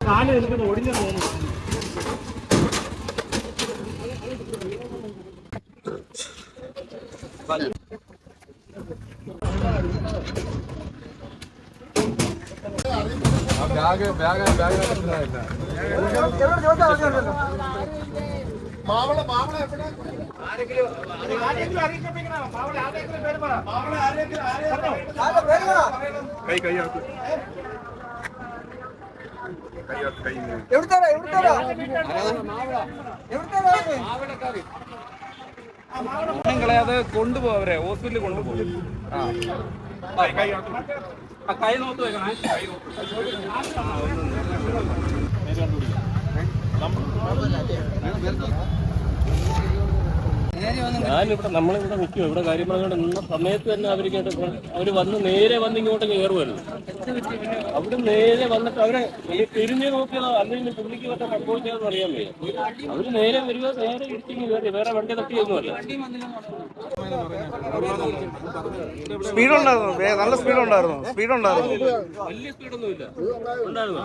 കാല് എടുക്കുന്നത് ഒടിഞ്ഞു തോന്നുന്നു. കളയാതെ കൊണ്ടുപോകും, അവരെ ഹോസ്പിറ്റലിൽ കൊണ്ടുപോകും. കൈ നോത്ത് വെക്കണേ. ഞാനിവിടെ നമ്മളിവിടെ നിൽക്കും. ഇവിടെ കാര്യം പറഞ്ഞുകൊണ്ട് നിന്ന സമയത്ത് തന്നെ അവർ വന്ന് നേരെ വന്ന് ഇങ്ങോട്ട് കയറുമായിരുന്നു. അവിടെ നേരെ വന്നിട്ട് അവരെ തിരിഞ്ഞു നോക്കിയതോ അല്ലെങ്കിൽ പുള്ളിക്ക് മറ്റേ സംഭവിച്ചതെന്ന് അറിയാൻ വയ്യ. അവര് നേരെ വരിക, നേരെ ഇടിച്ചിങ്ങ് കയറി. വേറെ വണ്ടി തട്ടിയൊന്നുമല്ല. സ്പീഡുണ്ടായിരുന്നു, നല്ല സ്പീഡുണ്ടായിരുന്നു. വലിയ സ്പീഡൊന്നും ഇല്ല. ഉണ്ടായിരുന്നു.